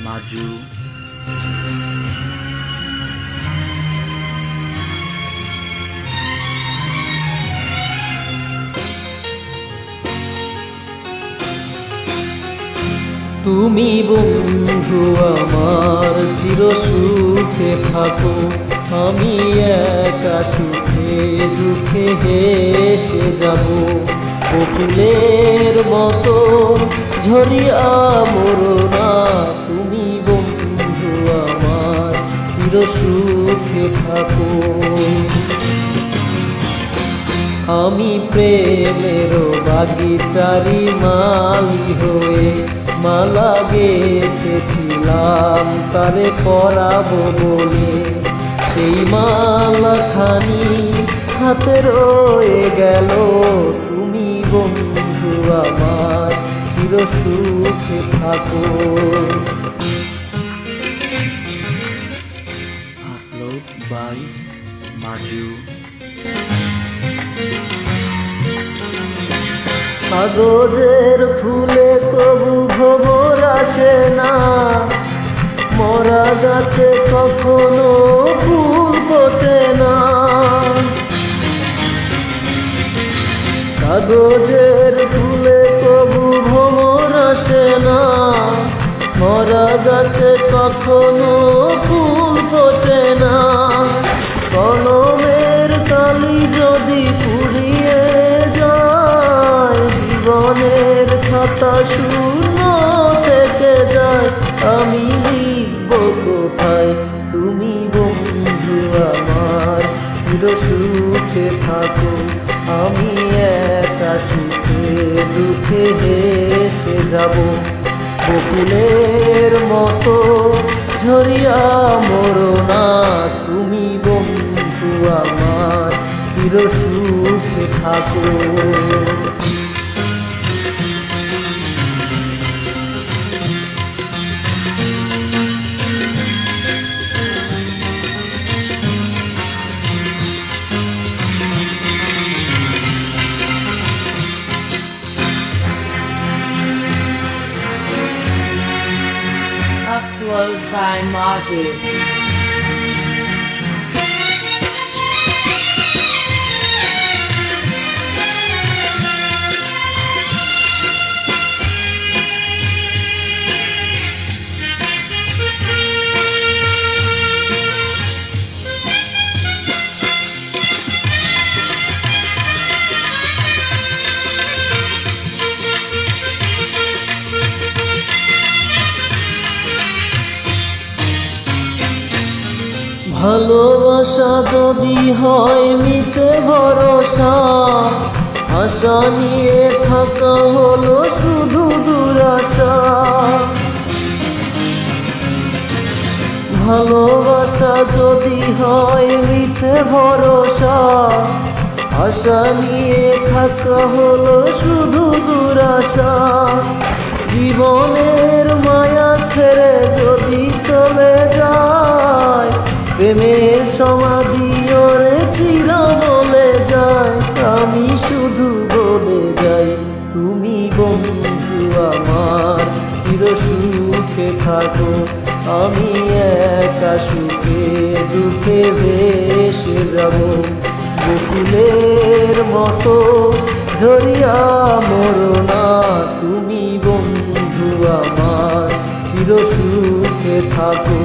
মাজু। তুমি বন্ধু আমার চির সুখে থাকো, আমি একা সুখে দুঃখে হেসে যাব। বকুলের মতো ঝরিয়া মরো না, তুমি বন্ধু আমার চির সুখে থাকো। আমি প্রেমের বাগিচারি মালি হয়ে মালা গেঁথেছিলাম তারে পরাবো বলে। সেই মালাখানি হাতে রয়ে গেল, তুমি বন্ধু আমার চির সুখে থাকো। আপলোড বাই মাজু। কাগজের ফুলে কবু ভ্রমর আসে না, মরা গাছে কখনো ফুল ফোটে না। কাগজের ফুলে কবু ভ্রমর আসে না, মরা গাছে কখনো ফুল ফোটে না। কলমের কালি যদি পুড়িয়ে যায়, জীবনের খাতা শূন্য থেকে যায়। আমি লিখব কোথায়, তুমি বন্ধু আমার চির সুখে থাকো। আমি একা সুখে দুঃখে হেসে যাব। বকুলের মতো ঝরিয়া মরো না, তুমি বন্ধু আমার চির সুখে থাকো। Upload by Maju. ভালোবাসা যদি হয় মিছে ভরসা, আশা নিয়ে থাকা হলো শুধু দুরাশা। ভালোবাসা যদি হয় মিছে ভরসা, আশা নিয়ে থাকা হলো শুধু দুরাশা। জীবনের মায়া ছেড়ে যদি চলে যায়, প্রেমের সমাধি ওরে চির বলে যায়। আমি শুধু বলে যাই, তুমি বন্ধু আমার চির সুখে থাকো। আমি একা সুখে দুঃখে ভেসে যাব। বকুলের মতো ঝরিয়া মরো না, তুমি বন্ধু আমার চির সুখে থাকো।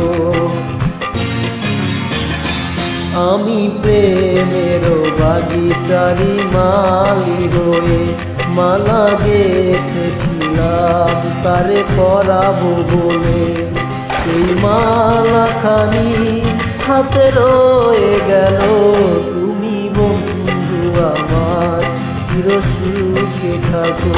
আমি প্রেমের বাগিচারি মালি হয়ে মালা গেঁথেছিলাম তারে পরাবো বলে। সেই মালাখানি হাতে রয়ে গেল, তুমি বন্ধু আমার চির সুখে থাকো।